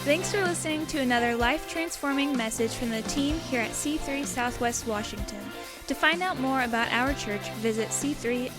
Thanks for listening to another life-transforming message from the team here at C3 Southwest Washington. To find out more about our church, visit c3swwa.com.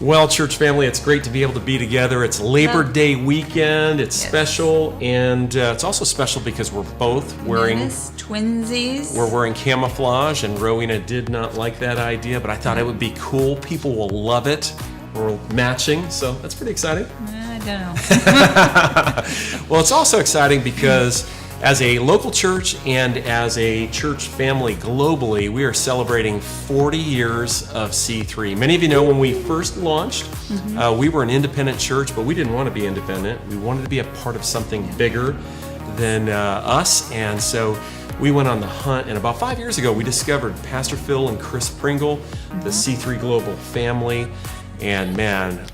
Well, church family, it's great to be able to be together. It's Labor Day weekend. It's special, and it's also special because we're both wearing twinsies. We're wearing camouflage, and Rowena did not like that idea, but I thought it would be cool. People will love it. We're matching, so that's pretty exciting. I don't know. Well, it's also exciting because as a local church and as a church family globally, we are celebrating 40 years of C3. Many of you know when we first launched, we were an independent church, but we didn't want to be independent. We wanted to be a part of something bigger than us, and so we went on the hunt, and about 5 years ago, we discovered Pastor Phil and Chris Pringle, the C3 Global family. And man,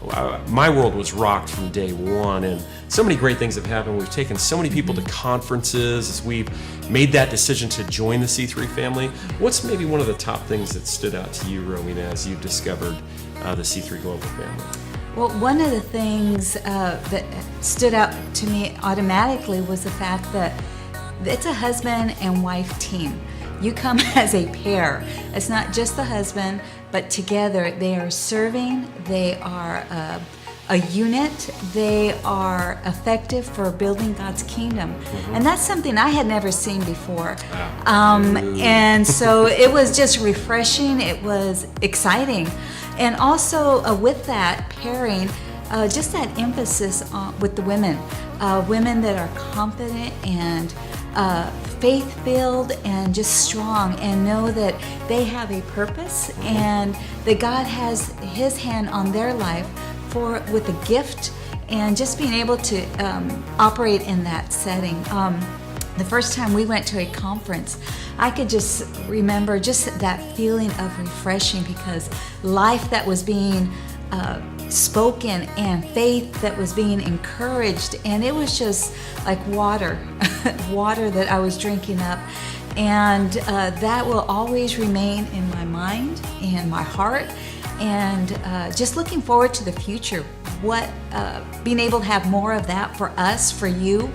my world was rocked from day one, and so many great things have happened. We've taken so many people to conferences as we've made that decision to join the C3 family. What's maybe one of the top things that stood out to you, Rowena, as you've discovered the C3 Global family? Well, one of the things that stood out to me automatically was the fact that it's a husband and wife team. You come as a pair. It's not just the husband, but together they are serving, they are a unit, they are effective for building God's kingdom. And that's something I had never seen before. And so it was just refreshing, it was exciting. And also with that pairing, just that emphasis with the women. Women that are confident and faith-filled and just strong, and know that they have a purpose and that God has His hand on their life with a gift, and just being able to operate in that setting. The first time we went to a conference, I could just remember just that feeling of refreshing, because life that was being spoken and faith that was being encouraged, and it was just like water that I was drinking up, and that will always remain in my mind and my heart, and just looking forward to the future, being able to have more of that for us, for you.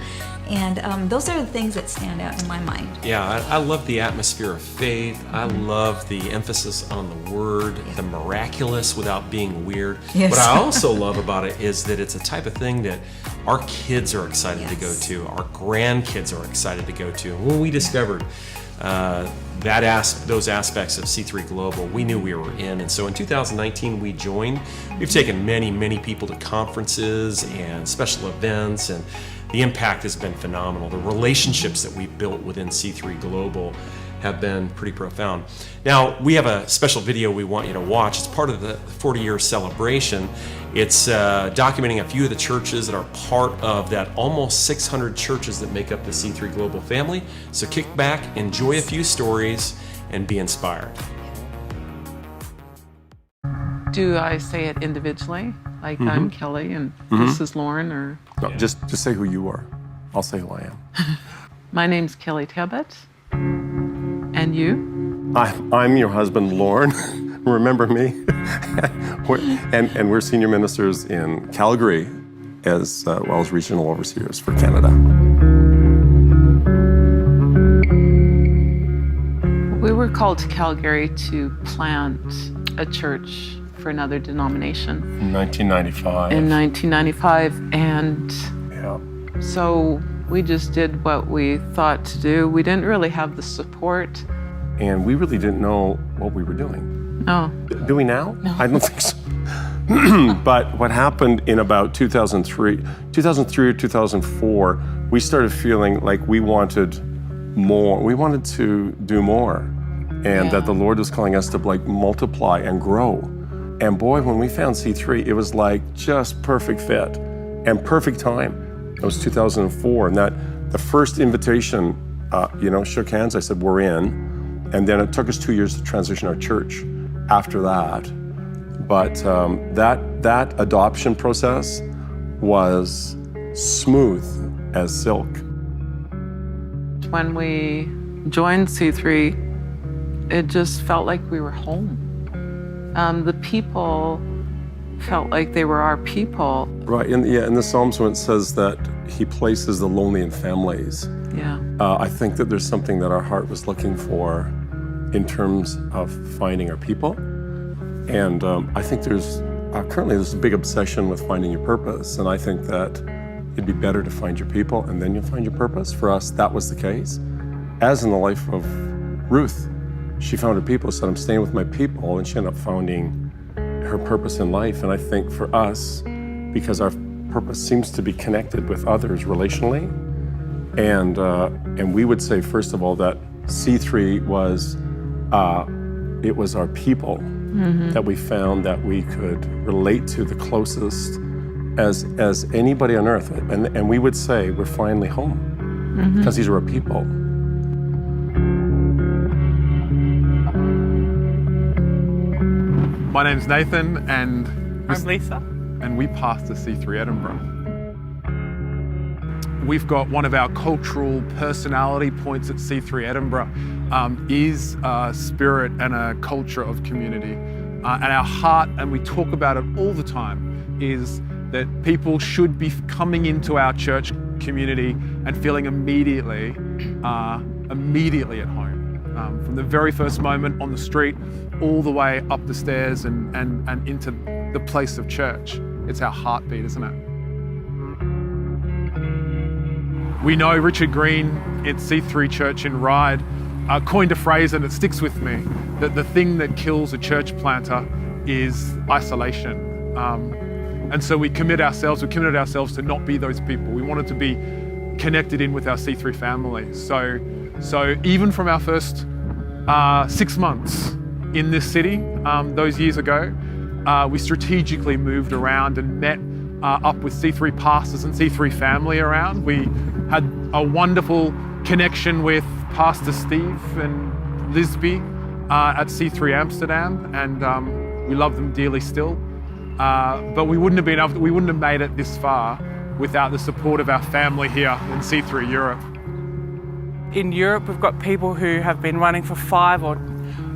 And those are the things that stand out in my mind. Yeah, I love the atmosphere of faith. I love the emphasis on the word, the miraculous without being weird. Yes. What I also love about it is that it's a type of thing that our kids are excited to go to, our grandkids are excited to go to. And when we discovered those aspects of C3 Global, we knew we were in. And so in 2019, we joined. We've taken many, many people to conferences and special events, and the impact has been phenomenal. The relationships that we've built within C3 Global have been pretty profound. Now, we have a special video we want you to watch. It's part of the 40-year celebration. It's documenting a few of the churches that are part of that almost 600 churches that make up the C3 Global family. So kick back, enjoy a few stories, and be inspired. Do I say it individually? Like I'm Kelly and this is Lauren, or? No, just say who you are. I'll say who I am. My name's Kelly Talbot. And you? I'm your husband, Lauren. Remember me? and we're senior ministers in Calgary, as well as regional overseers for Canada. We were called to Calgary to plant a church for another denomination. In 1995. In 1995, and Yeah. so we just did what we thought to do. We didn't really have the support. And we really didn't know what we were doing. No. Do we now? No. I don't think so. But what happened in about 2003 or 2004, we started feeling like we wanted more. We wanted to do more. And that the Lord was calling us to multiply and grow. And boy, when we found C3, it was like just perfect fit and perfect time. It was 2004, and that the first invitation, shook hands. I said, we're in. And then it took us 2 years to transition our church after that. But that adoption process was smooth as silk. When we joined C3, it just felt like we were home. The people felt like they were our people. Right, in the Psalms when it says that he places the lonely in families, Yeah. I think that there's something that our heart was looking for in terms of finding our people. And I think currently there's a big obsession with finding your purpose, and I think that it'd be better to find your people and then you'll find your purpose. For us, that was the case. As in the life of Ruth, she found her people, said, I'm staying with my people, and she ended up finding her purpose in life. And I think for us, because our purpose seems to be connected with others relationally, and we would say, first of all, that C3 was, it was our people that we found that we could relate to the closest as anybody on earth. And we would say, we're finally home, because these are our people. My name's Nathan, and I'm Lisa. and we pastor C3 Edinburgh. We've got one of our cultural personality points at C3 Edinburgh is a spirit and a culture of community. And our heart, and we talk about it all the time, is that people should be coming into our church community and feeling immediately at home. From the very first moment on the street, all the way up the stairs and into the place of church. It's our heartbeat, isn't it? We know Richard Green at C3 Church in Ryde coined a phrase, and it sticks with me, that the thing that kills a church planter is isolation. And so we committed ourselves to not be those people. We wanted to be connected in with our C3 family. So even from our first 6 months in this city, those years ago, we strategically moved around and met up with C3 pastors and C3 family around. We had a wonderful connection with Pastor Steve and Lisby at C3 Amsterdam, and we love them dearly still. But we wouldn't have made it this far without the support of our family here in C3 Europe. In Europe, we've got people who have been running for 5 or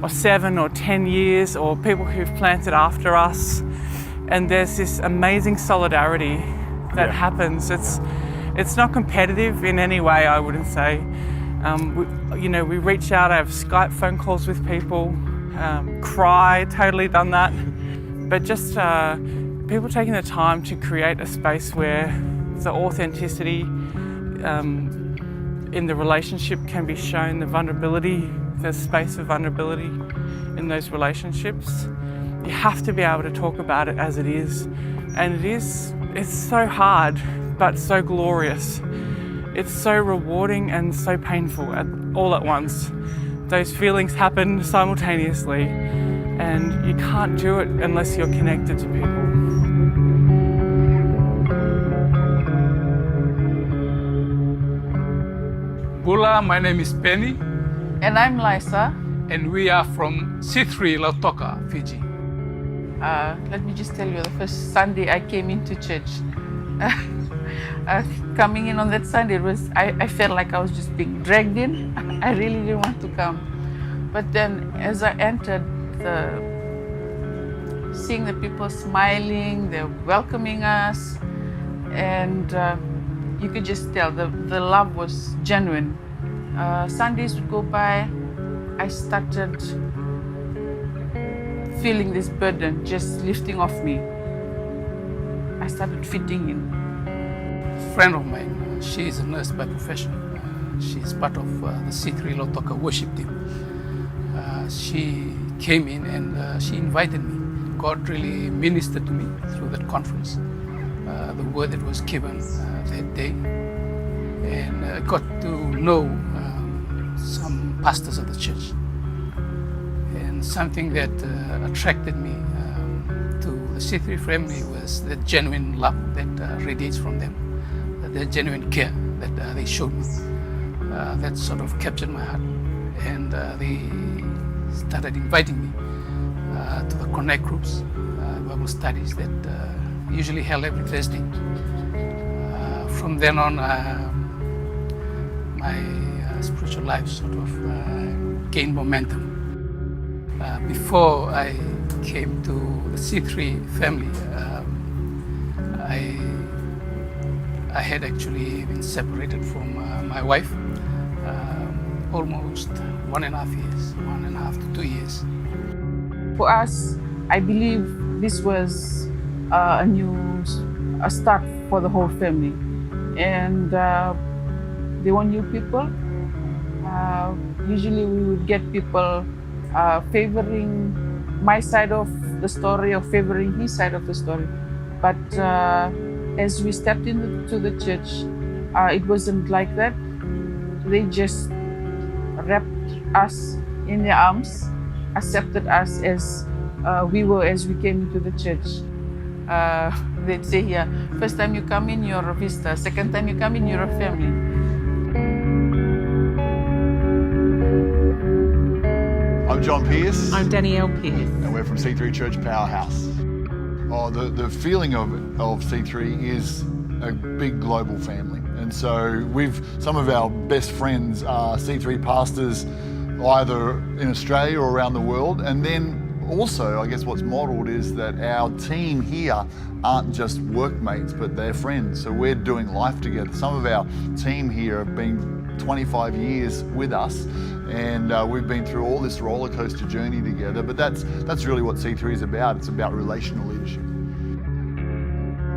7 or 10 years, or people who've planted after us. And there's this amazing solidarity that happens. It's not competitive in any way, I wouldn't say. We reach out, I have Skype phone calls with people, cry, totally done that. But just people taking the time to create a space where the authenticity in the relationship can be shown, the vulnerability, the space of vulnerability in those relationships. You have to be able to talk about it as it is. And it's so hard, but so glorious. It's so rewarding and so painful all at once. Those feelings happen simultaneously, and you can't do it unless you're connected to people. Bula, my name is Penny, And I'm Lisa. and we are from C3 Lautoka, Fiji. Let me just tell you, the first Sunday I came into church, coming in on that Sunday, I felt like I was just being dragged in. I really didn't want to come. But then as I entered, seeing the people smiling, they're welcoming us, and you could just tell the love was genuine. Sundays would go by, I started feeling this burden just lifting off me. I started fitting in. A friend of mine, she is a nurse by profession. She's part of the C3 Lautoka worship team. She came in and she invited me. God really ministered to me through that conference, the word that was given that day. And I got to know some pastors of the church. And something that attracted me to the C3 family was the genuine love that radiates from them, the genuine care that they showed me. That sort of captured my heart. And they started inviting me to the Connect groups, Bible studies that usually held every Thursday. From then on, my spiritual life sort of gained momentum. Before I came to the C3 family, I had actually been separated from my wife almost 1.5 years, 1.5 to 2 years. For us, I believe this was a start for the whole family. And they were new people. Usually we would get people favoring my side of the story or favoring his side of the story. But as we stepped into the church, it wasn't like that. They just wrapped us in their arms, accepted us as we were as we came into the church. They'd say here, first time you come in, you're a visitor. Second time you come in, you're a family. I'm John Pierce. I'm Danielle Pierce. And we're from C3 Church Powerhouse. Oh, the feeling of C3 is a big global family. And so some of our best friends are C3 pastors either in Australia or around the world. And then also, I guess what's modeled is that our team here aren't just workmates, but they're friends. So we're doing life together. Some of our team here have been 25 years with us, and we've been through all this roller coaster journey together. But that's really what C3 is about. It's about relational leadership.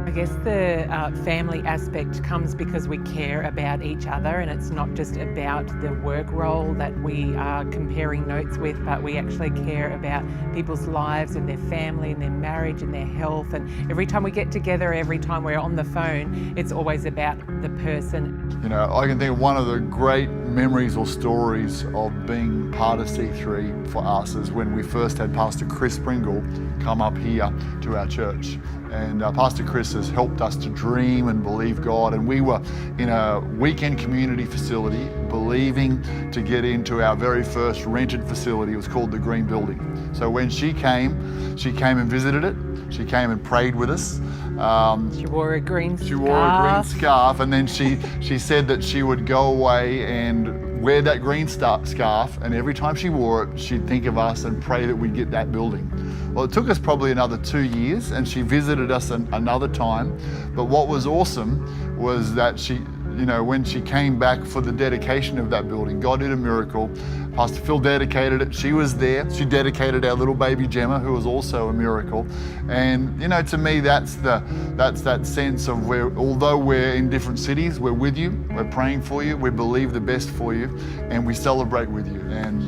I guess the family aspect comes because we care about each other, and it's not just about the work role that we are comparing notes with, but we actually care about people's lives and their family and their marriage and their health. And every time we get together, every time we're on the phone, it's always about the person. You know, I can think of one of the great memories or stories of being part of C3 for us is when we first had Pastor Pringle come up here to our church. And Pastor Chris has helped us to dream and believe God. And we were in a weekend community facility believing to get into our very first rented facility. It was called the Green Building. So when she came and visited it. She came and prayed with us. She wore a green scarf. She wore a green scarf, and then she said that she would go away and wear that green scarf, and every time she wore it, she'd think of us and pray that we'd get that building. Well, it took us probably another 2 years, and she visited us another time. But what was awesome was that when she came back for the dedication of that building, God did a miracle. Pastor Phil dedicated it. She was there. She dedicated our little baby Gemma, who was also a miracle. And to me, that's that sense of where, although we're in different cities, we're with you, we're praying for you, we believe the best for you, and we celebrate with you. And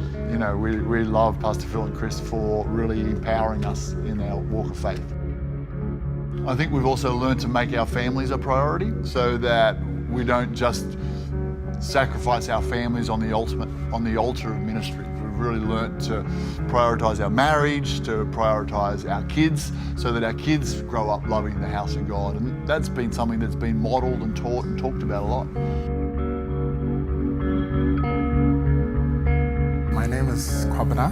we love Pastor Phil and Chris for really empowering us in our walk of faith. I think we've also learned to make our families a priority, so that we don't just sacrifice our families on the altar of ministry. We've really learnt to prioritize our marriage, to prioritize our kids, so that our kids grow up loving the house of God. And that's been something that's been modeled and taught and talked about a lot. My name is Kwabena,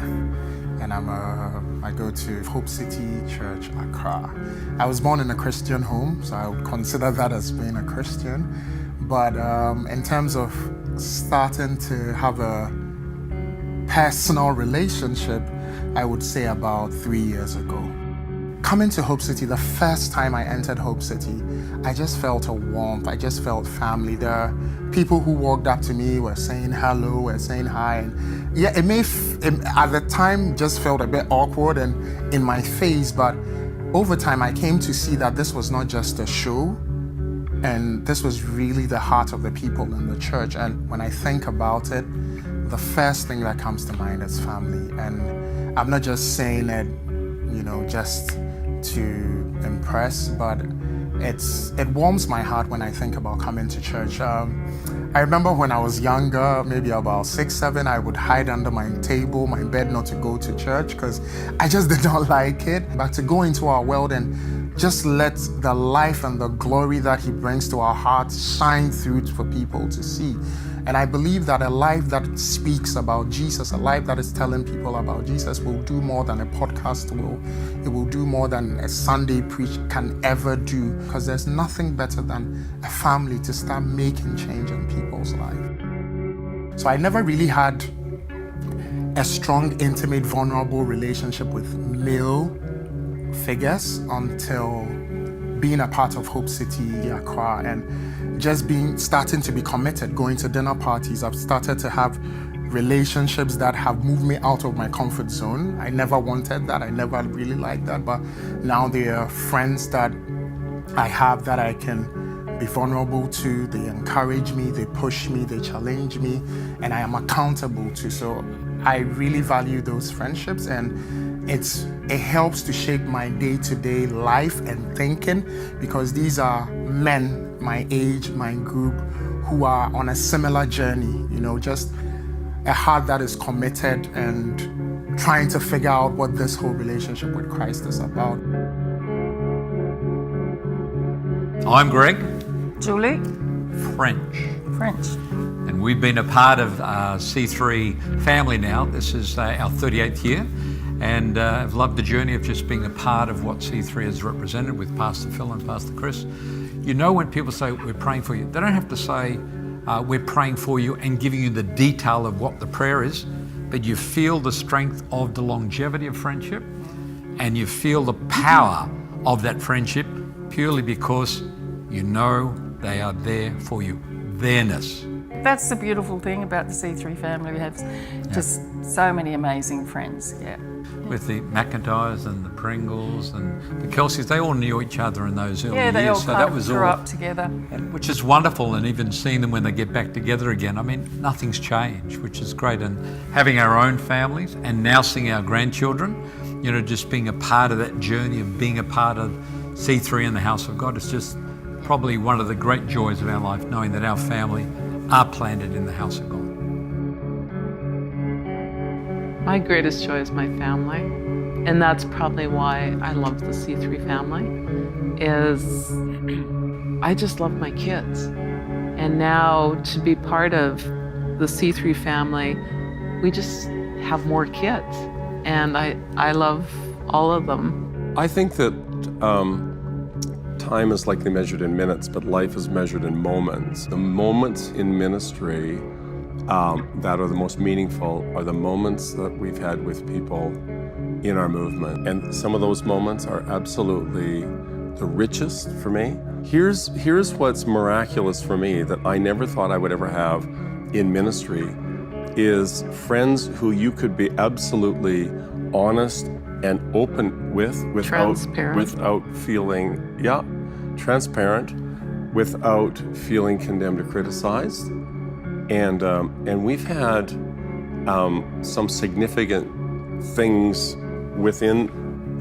and I go to Hope City Church, Accra. I was born in a Christian home, so I would consider that as being a Christian. But in terms of starting to have a personal relationship, I would say about 3 years ago. Coming to Hope City, the first time I entered Hope City, I just felt a warmth. I just felt family. There are people who walked up to me, were saying hello, were saying hi. And yeah, at the time just felt a bit awkward and in my face, but over time I came to see that this was not just a show, and this was really the heart of the people in the church. And when I think about it, the first thing that comes to mind is family. And I'm not just saying it, just to impress, but it warms my heart when I think about coming to church. I remember when I was younger, maybe about 6, 7, I would hide under my table, my bed, not to go to church because I just did not like it. But to go into our world and just let the life and the glory that He brings to our hearts shine through for people to see. And I believe that a life that speaks about Jesus, a life that is telling people about Jesus, will do more than a podcast will. It will do more than a Sunday preach can ever do, because there's nothing better than a family to start making change in people's life. So I never really had a strong, intimate, vulnerable relationship with male figures until being a part of Hope City, Accra, and just starting to be committed, going to dinner parties. I've started to have relationships that have moved me out of my comfort zone. I never wanted that. I never really liked that, but now they are friends that I have that I can be vulnerable to. They encourage me, they push me, they challenge me, and I am accountable to. So I really value those friendships, and it helps to shape my day-to-day life and thinking, because these are men my age, my group, who are on a similar journey, just a heart that is committed and trying to figure out what this whole relationship with Christ is about. I'm Greg. Julie. French. And we've been a part of C3 family now. This is our 38th year. And I've loved the journey of just being a part of what C3 has represented with Pastor Phil and Pastor Chris. When people say, we're praying for you, they don't have to say, we're praying for you and giving you the detail of what the prayer is, but you feel the strength of the longevity of friendship, and you feel the power of that friendship purely because you know they are there for you. Theirs. That's the beautiful thing about the C3 family. We have just so many amazing friends. With the McIntyres and the Pringles and the Kelseys, they all knew each other in those early years. They all so that was grew all up together. Which is wonderful, and even seeing them when they get back together again. Nothing's changed, which is great. And having our own families and now seeing our grandchildren, just being a part of that journey of being a part of C3 in the house of God, is just probably one of the great joys of our life, knowing that our family are planted in the house of God. My greatest joy is my family, and that's probably why I love the C3 family, is I just love my kids. And now to be part of the C3 family, we just have more kids, and I love all of them. I think that time is likely measured in minutes, but life is measured in moments. The moments in ministry that are the most meaningful are the moments that we've had with people in our movement. And some of those moments are absolutely the richest for me. Here's what's miraculous for me that I never thought I would ever have in ministry is friends who you could be absolutely honest and open without feeling transparent, without feeling condemned or criticized. And we've had some significant things within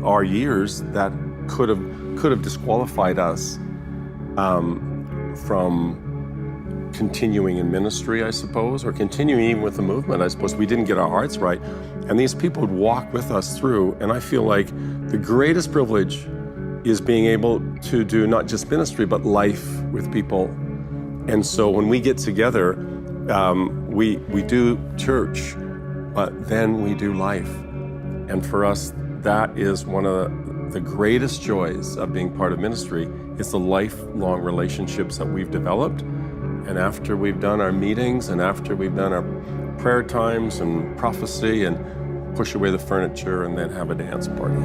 our years that could have disqualified us from continuing in ministry, I suppose, or continuing even with the movement. I suppose we didn't get our hearts right. And these people would walk with us through. And I feel like the greatest privilege is being able to do not just ministry, but life with people. And so when we get together, we do church, but then we do life. And for us, that is one of the greatest joys of being part of ministry, is the lifelong relationships that we've developed. And after we've done our meetings and after we've done our prayer times and prophecy and push away the furniture and then have a dance party.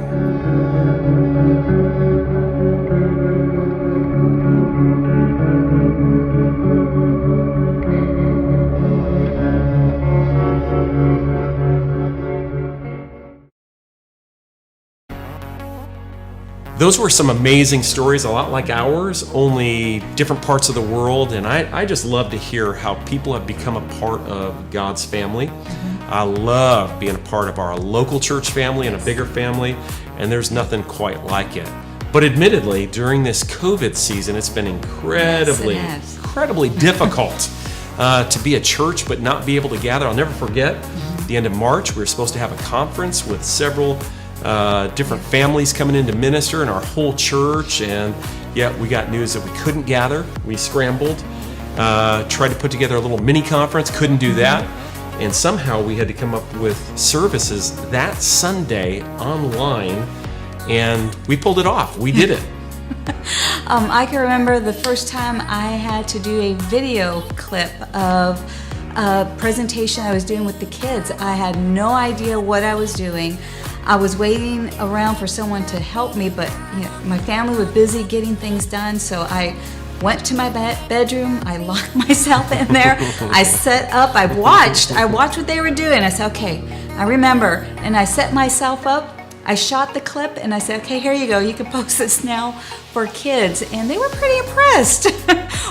Those were some amazing stories, a lot like ours, only different parts of the world. And I just love to hear how people have become a part of God's family. I love being a part of our local church family and a bigger family, and there's nothing quite like it. But admittedly, during this COVID season, it's been incredibly difficult to be a church but not be able to gather. I'll never forget the end of March, we were supposed to have a conference with several different families coming in to minister in our whole church, and yet we got news that we couldn't gather. We scrambled, tried to put together a little mini conference, couldn't do that, and somehow we had to come up with services that Sunday online, and we pulled it off. We did it. I can remember the first time I had to do a video clip of presentation I was doing with the kids. I had no idea what I was doing. I was waiting around for someone to help me, but my family was busy getting things done, so I went to my bedroom, I locked myself in there, I set up, I watched what they were doing. I said, okay, I remember, and I set myself up, I shot the clip, and I said, okay, here you go, you can post this now for kids. And they were pretty impressed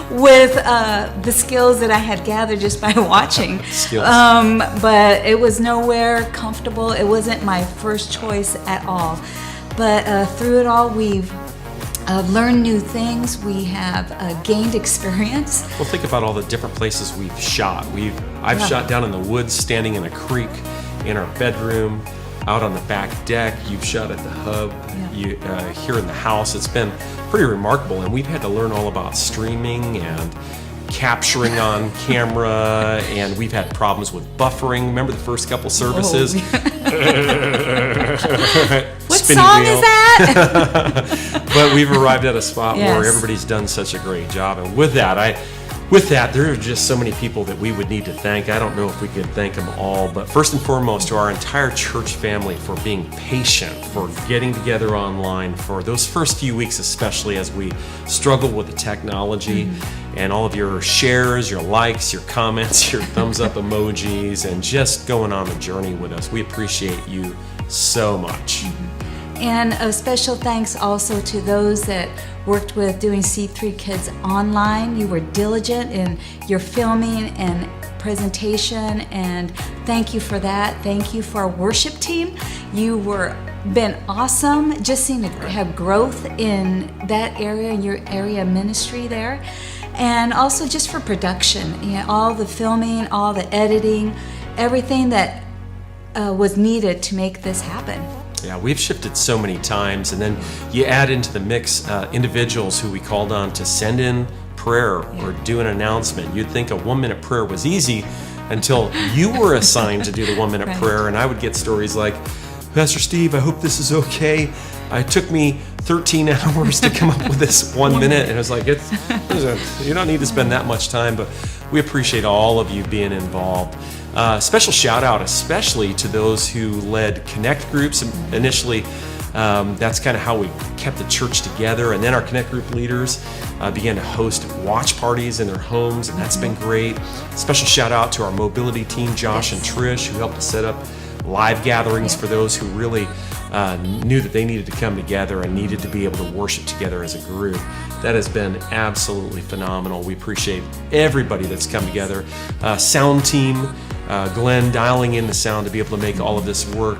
with the skills that I had gathered just by watching. But it was nowhere comfortable. It wasn't my first choice at all. But through it all, we've learned new things. We have gained experience. Well, think about all the different places we've shot. I've shot down in the woods, standing in a creek, in our bedroom, out on the back deck. You've shot at the hub, here in the house. It's been pretty remarkable, and we've had to learn all about streaming and capturing on camera, and we've had problems with buffering. Remember the first couple services? What song is that? But we've arrived at a spot where everybody's done such a great job, and with that, there are just so many people that we would need to thank. I don't know if we could thank them all, but first and foremost, to our entire church family for being patient, for getting together online, for those first few weeks, especially as we struggled with the technology, and all of your shares, your likes, your comments, your thumbs up emojis, and just going on the journey with us. We appreciate you so much. And a special thanks also to those that worked with doing C3 Kids online. You were diligent in your filming and presentation, and thank you for that. Thank you for our worship team. You been awesome. Just seem to have growth in that area, in your area of ministry there. And also just for production, all the filming, all the editing, everything that was needed to make this happen. Yeah, we've shifted so many times, and then you add into the mix individuals who we called on to send in prayer or do an announcement. You'd think a 1-minute prayer was easy until you were assigned to do the 1-minute prayer, and I would get stories like, Pastor Steve, I hope this is okay. It took me 13 hours to come up with this 1 minute, and I was like, you don't need to spend that much time, but we appreciate all of you being involved. Special shout out especially to those who led Connect groups. Initially, that's kind of how we kept the church together, and then our Connect group leaders began to host watch parties in their homes, and that's been great. Special shout out to our mobility team, Josh and Trish, who helped us set up live gatherings for those who really knew that they needed to come together and needed to be able to worship together as a group. That has been absolutely phenomenal. We appreciate everybody that's come together. Sound team, Glenn dialing in the sound to be able to make all of this work.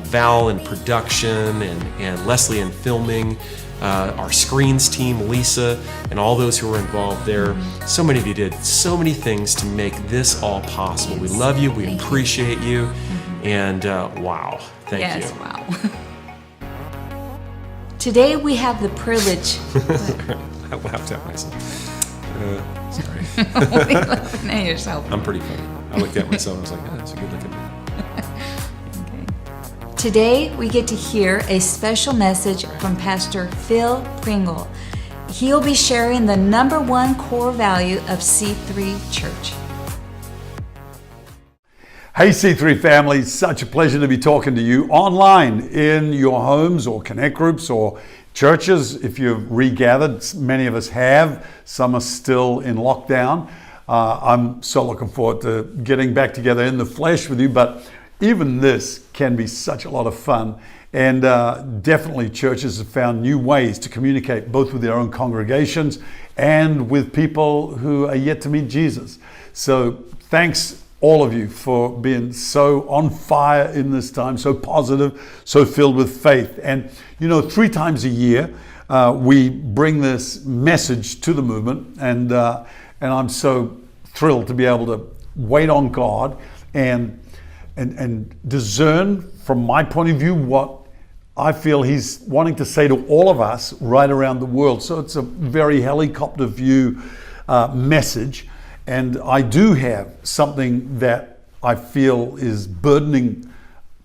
Val in production, and Leslie in filming. Our screens team, Lisa, and all those who were involved there. So many of you did so many things to make this all possible. We love you. We appreciate you. And wow, thank you. Wow. Today we have the privilege. I laughed at myself. Sorry. Laughing at yourself. I'm pretty funny. I looked at myself and I was like, that's a good looking man. Today we get to hear a special message from Pastor Phil Pringle. He'll be sharing the #1 core value of C3 Church. Hey C3 family, such a pleasure to be talking to you online in your homes or connect groups or churches. If you've regathered, many of us have, some are still in lockdown. I'm so looking forward to getting back together in the flesh with you, but even this can be such a lot of fun. And definitely churches have found new ways to communicate both with their own congregations and with people who are yet to meet Jesus. So thanks all of you for being so on fire in this time, so positive, so filled with faith. And 3 times a year, we bring this message to the movement, and I'm so thrilled to be able to wait on God and discern from my point of view what I feel He's wanting to say to all of us right around the world. So it's a very helicopter view message. And I do have something that I feel is burdening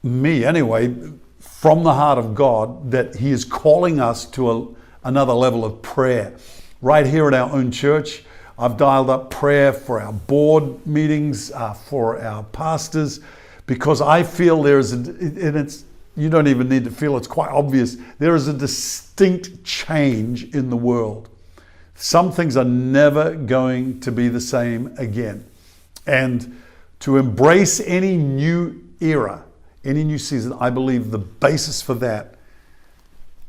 me anyway from the heart of God, that He is calling us to another level of prayer. Right here at our own church, I've dialed up prayer for our board meetings, for our pastors, because I feel you don't even need to feel, it's quite obvious, there is a distinct change in the world. Some things are never going to be the same again. And to embrace any new era, any new season, I believe the basis for that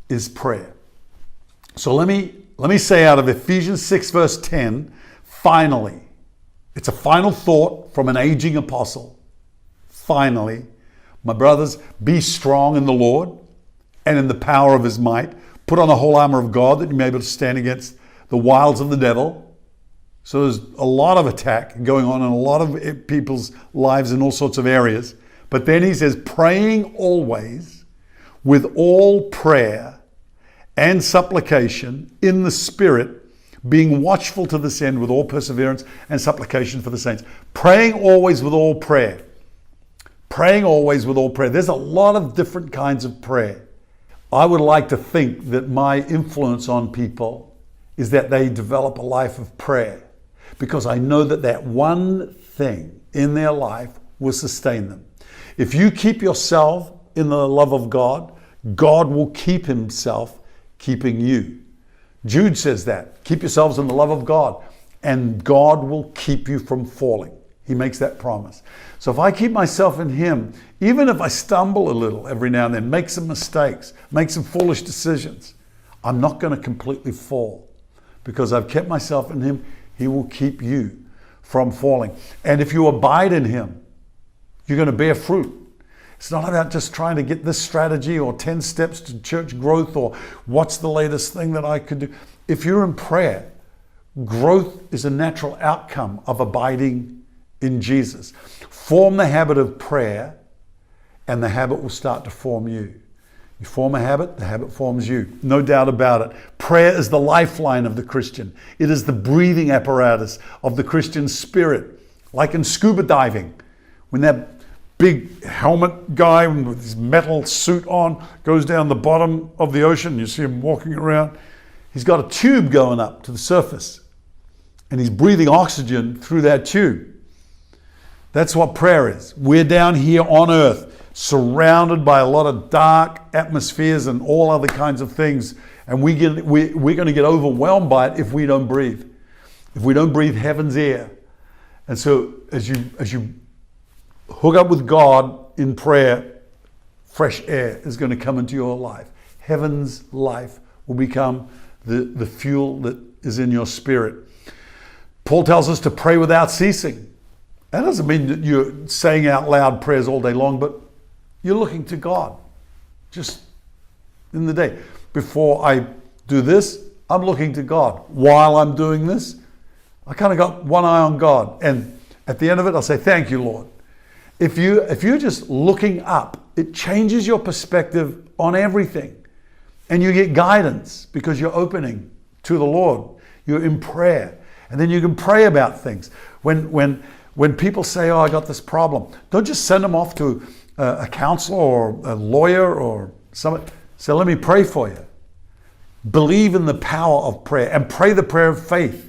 is prayer. So let me say out of Ephesians 6 verse 10, finally, it's a final thought from an aging apostle. Finally, my brothers, be strong in the Lord and in the power of his might. Put on the whole armor of God that you may be able to stand against the wiles of the devil. So there's a lot of attack going on in a lot of people's lives in all sorts of areas. But then he says, praying always with all prayer and supplication in the Spirit, being watchful to this end with all perseverance and supplication for the saints. Praying always with all prayer. Praying always with all prayer. There's a lot of different kinds of prayer. I would like to think that my influence on people is that they develop a life of prayer, because I know that one thing in their life will sustain them. If you keep yourself in the love of God, God will keep himself keeping you. Jude says that. Keep yourselves in the love of God, and God will keep you from falling. He makes that promise. So if I keep myself in him, even if I stumble a little every now and then, make some mistakes, make some foolish decisions, I'm not going to completely fall, because I've kept myself in him. He will keep you from falling. And if you abide in him, you're going to bear fruit. It's not about just trying to get this strategy or 10 steps to church growth or what's the latest thing that I could do. If you're in prayer, growth is a natural outcome of abiding in Jesus. Form the habit of prayer, and the habit will start to form you. You form a habit, the habit forms you. No doubt about it. Prayer is the lifeline of the Christian. It is the breathing apparatus of the Christian spirit. Like in scuba diving, when that big helmet guy with his metal suit on goes down the bottom of the ocean, you see him walking around, he's got a tube going up to the surface, and he's breathing oxygen through that tube. That's what prayer is. We're down here on earth, surrounded by a lot of dark atmospheres and all other kinds of things, and we're going to get overwhelmed by it if we don't breathe. If we don't breathe heaven's air. And so as you hook up with God in prayer, fresh air is going to come into your life. Heaven's life will become the fuel that is in your spirit. Paul tells us to pray without ceasing. That doesn't mean that you're saying out loud prayers all day long, but you're looking to God just in the day. Before I do this, I'm looking to God. While I'm doing this, I kind of got one eye on God. And at the end of it, I'll say, thank you, Lord. If you're just looking up, it changes your perspective on everything. And you get guidance because you're opening to the Lord. You're in prayer. And then you can pray about things. When people say, oh, I got this problem, don't just send them off to a counselor or a lawyer or someone. Say, let me pray for you. Believe in the power of prayer and pray the prayer of faith.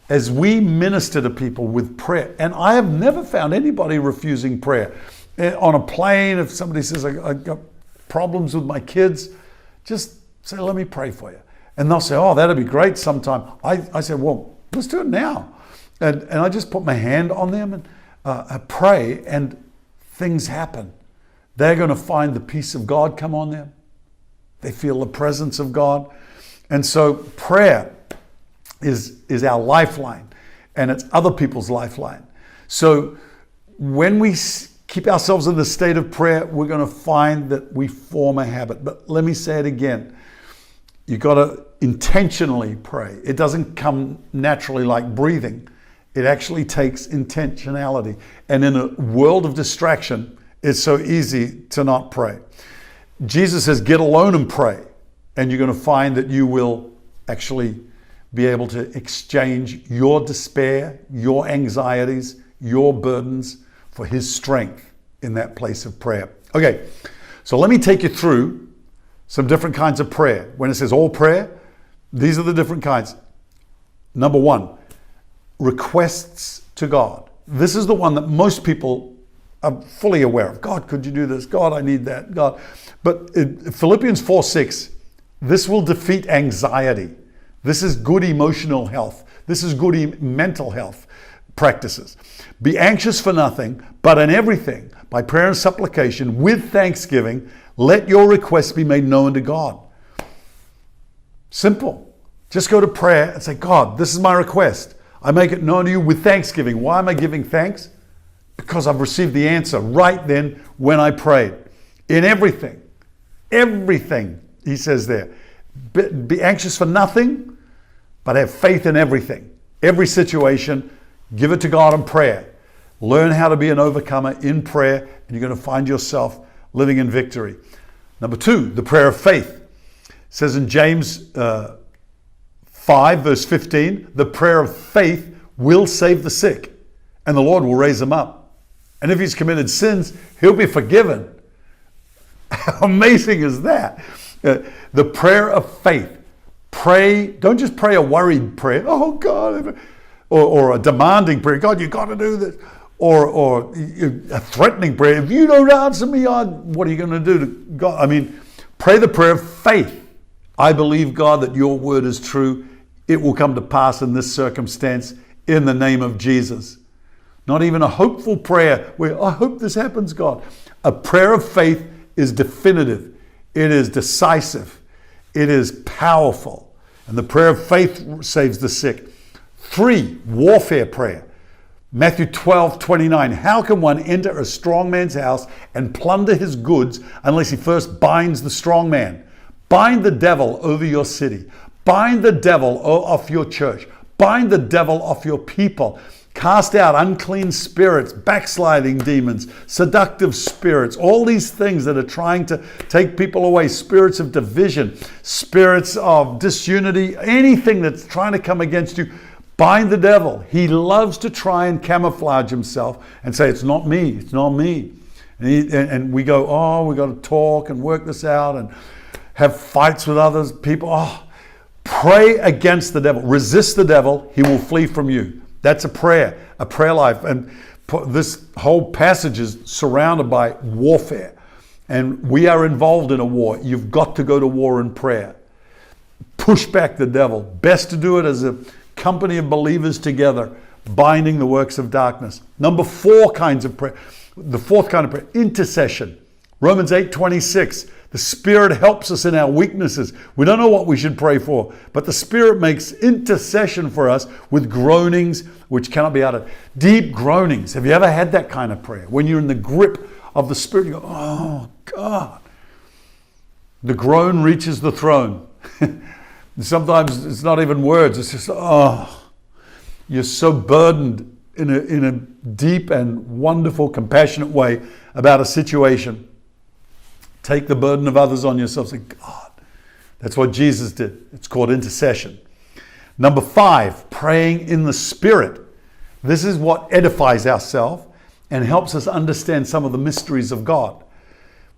As we minister to people with prayer, and I have never found anybody refusing prayer. On a plane, if somebody says, I got problems with my kids, just say, let me pray for you. And they'll say, oh, that'd be great sometime. I say, well, let's do it now. And I just put my hand on them and I pray, and things happen. They're going to find the peace of God come on them. They feel the presence of God. And so prayer is our lifeline, and it's other people's lifeline. So when we keep ourselves in the state of prayer, we're going to find that we form a habit. But let me say it again. You've got to intentionally pray. It doesn't come naturally like breathing. It actually takes intentionality. And in a world of distraction, it's so easy to not pray. Jesus says, get alone and pray. And you're going to find that you will actually be able to exchange your despair, your anxieties, your burdens for his strength in that place of prayer. Okay, so let me take you through some different kinds of prayer. When it says all prayer, these are the different kinds. Number one, requests to God. This is the one that most people are fully aware of. God, could you do this? God, I need that. God. But in Philippians 4:6, this will defeat anxiety. This is good emotional health. This is good mental health practices. Be anxious for nothing, but in everything, by prayer and supplication, with thanksgiving, let your requests be made known to God. Simple. Just go to prayer and say, God, this is my request. I make it known to you with thanksgiving. Why am I giving thanks? Because I've received the answer right then when I prayed. In everything, he says there. Be anxious for nothing, but have faith in everything. Every situation, give it to God in prayer. Learn how to be an overcomer in prayer, and you're going to find yourself living in victory. Number 2, the prayer of faith. It says in James 5 verse 15, the prayer of faith will save the sick, and the Lord will raise him up. And if he's committed sins, he'll be forgiven. How amazing is that? The prayer of faith. Pray, don't just pray a worried prayer. Oh God, or a demanding prayer. God, you got to do this. Or a threatening prayer. If you don't answer me, what are you going to do to God? I mean, pray the prayer of faith. I believe, God, that your word is true. It will come to pass in this circumstance in the name of Jesus. Not even a hopeful prayer where, I hope this happens, God. A prayer of faith is definitive. It is decisive. It is powerful. And the prayer of faith saves the sick. 3, warfare prayer. Matthew 12:29. How can one enter a strong man's house and plunder his goods unless he first binds the strong man? Bind the devil over your city. Bind the devil off your church. Bind the devil off your people. Cast out unclean spirits, backsliding demons, seductive spirits, all these things that are trying to take people away, spirits of division, spirits of disunity, anything that's trying to come against you. Bind the devil. He loves to try and camouflage himself and say, it's not me, it's not me. And we go, oh, we got to talk and work this out and have fights with others, people. Oh, pray against the devil. Resist the devil, he will flee from you. That's a prayer life. And this whole passage is surrounded by warfare. And we are involved in a war. You've got to go to war in prayer. Push back the devil. Best to do it as a company of believers together, binding the works of darkness. Number 4 kinds of prayer. The 4th kind of prayer, intercession. Romans 8:26. The Spirit helps us in our weaknesses. We don't know what we should pray for, but the Spirit makes intercession for us with groanings which cannot be uttered. Deep groanings. Have you ever had that kind of prayer? When you're in the grip of the Spirit, you go, oh God. The groan reaches the throne. Sometimes it's not even words. It's just, oh, you're so burdened in a deep and wonderful, compassionate way about a situation. Take the burden of others on yourself. Say, God, that's what Jesus did. It's called intercession. Number 5, praying in the Spirit. This is what edifies ourselves and helps us understand some of the mysteries of God.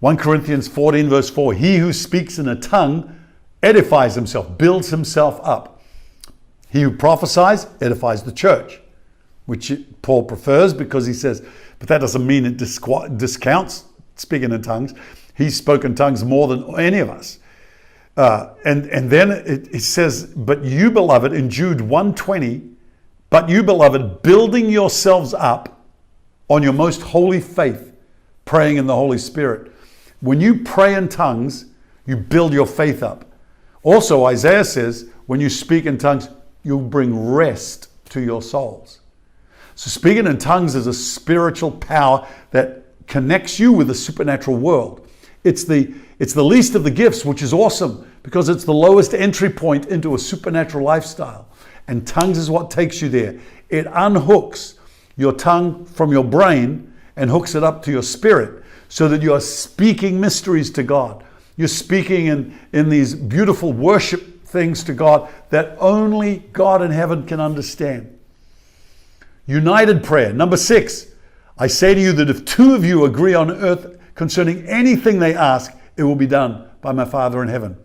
1 Corinthians 14 verse 4, he who speaks in a tongue edifies himself, builds himself up. He who prophesies edifies the church, which Paul prefers because he says, but that doesn't mean it discounts speaking in tongues. He's spoken tongues more than any of us. And then it says, but you, beloved, in Jude 1:20, but you, beloved, building yourselves up on your most holy faith, praying in the Holy Spirit. When you pray in tongues, you build your faith up. Also, Isaiah says, when you speak in tongues, you'll bring rest to your souls. So speaking in tongues is a spiritual power that connects you with the supernatural world. It's the least of the gifts, which is awesome because it's the lowest entry point into a supernatural lifestyle. And tongues is what takes you there. It unhooks your tongue from your brain and hooks it up to your spirit so that you are speaking mysteries to God. You're speaking in these beautiful worship things to God that only God in heaven can understand. United prayer. Number 6, I say to you that if 2 of you agree on earth concerning anything they ask, it will be done by my Father in heaven.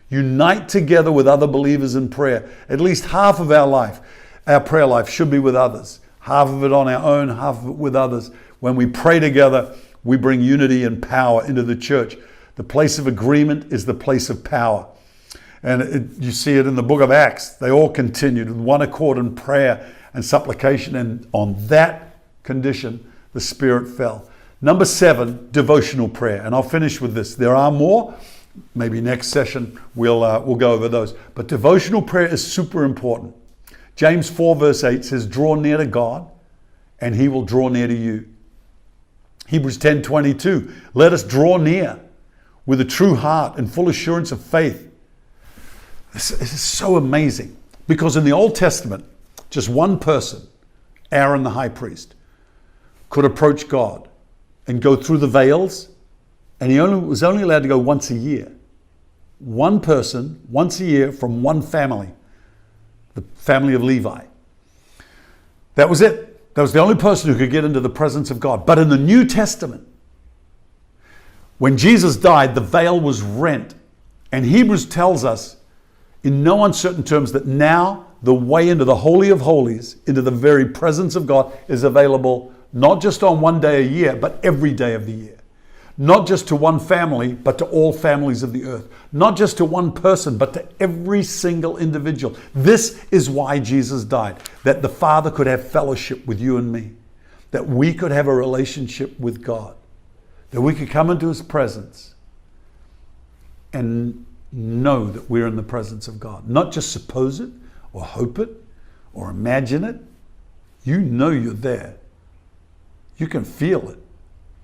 Unite together with other believers in prayer. At least half of our life. our prayer life should be with others. Half of it on our own, half of it with others. When we pray together, we bring unity and power into the church. The place of agreement is the place of power. And you see it in the book of Acts. They all continued with one accord in prayer and supplication. And on that condition, the Spirit fell. Number 7, devotional prayer. And I'll finish with this. There are more. Maybe next session we'll go over those. But devotional prayer is super important. James 4 verse 8 says, draw near to God and he will draw near to you. Hebrews 10:22, let us draw near with a true heart and full assurance of faith. This is so amazing because in the Old Testament, just one person, Aaron the high priest, could approach God and go through the veils, and he was only allowed to go once a year. One person, once a year, from one family, the family of Levi. That was it. That was the only person who could get into the presence of God. But in the New Testament, when Jesus died, the veil was rent. And Hebrews tells us in no uncertain terms that now the way into the Holy of Holies, into the very presence of God, is available not just on one day a year, but every day of the year. Not just to one family, but to all families of the earth. Not just to one person, but to every single individual. This is why Jesus died, that the Father could have fellowship with you and me, that we could have a relationship with God, that we could come into his presence and know that we're in the presence of God. Not just suppose it or hope it or imagine it. You know you're there. You can feel it.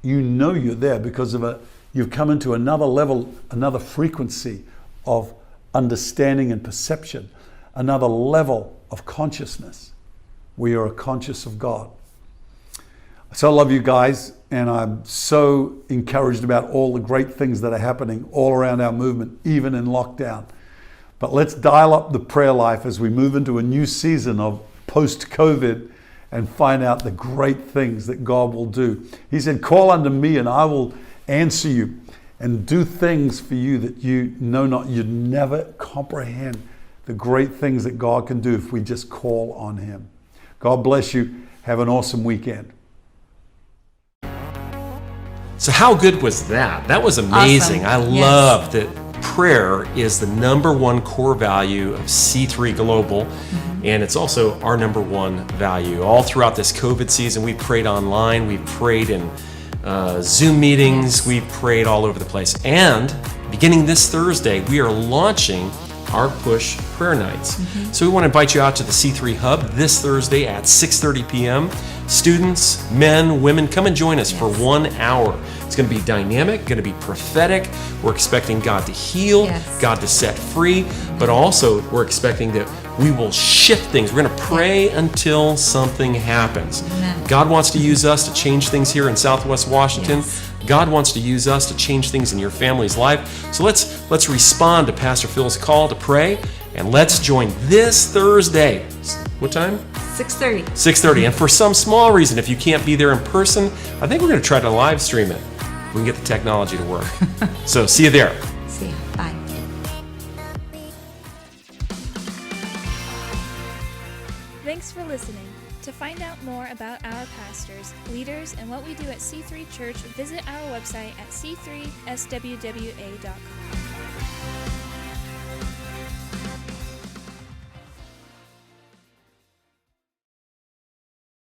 You know you're there because you've come into another level, another frequency of understanding and perception, another level of consciousness where you're conscious of God. So I love you guys, and I'm so encouraged about all the great things that are happening all around our movement, even in lockdown. But let's dial up the prayer life as we move into a new season of post-COVID and find out the great things that God will do. He said, call unto me and I will answer you and do things for you that you know not. You'd never comprehend the great things that God can do if we just call on him. God bless you. Have an awesome weekend. So how good was that? That was amazing. Awesome. I love that prayer is the number one core value of C3 Global. And it's also our number one value. All throughout this COVID season, we prayed online, we prayed in Zoom meetings, we prayed all over the place. And beginning this Thursday, we are launching our Push Prayer Nights. So we want to invite you out to the C3 Hub this Thursday at 6:30 p.m. Students, men, women, come and join us for 1 hour. It's going to be dynamic, going to be prophetic. We're expecting God to heal, God to set free, but also we're expecting that we will shift things. We're going to pray until something happens. Amen. God wants to use us to change things here in Southwest Washington. God wants to use us to change things in your family's life. So let's respond to Pastor Phil's call to pray, and let's join this Thursday. What time? 6:30. 6:30. And for some small reason, if you can't be there in person, I think we're going to try to live stream it. We can get the technology to work. So see you there. See you. Bye. Thanks for listening. To find out more about our pastors, leaders, and what we do at C3 Church, visit our website at c3swwa.com.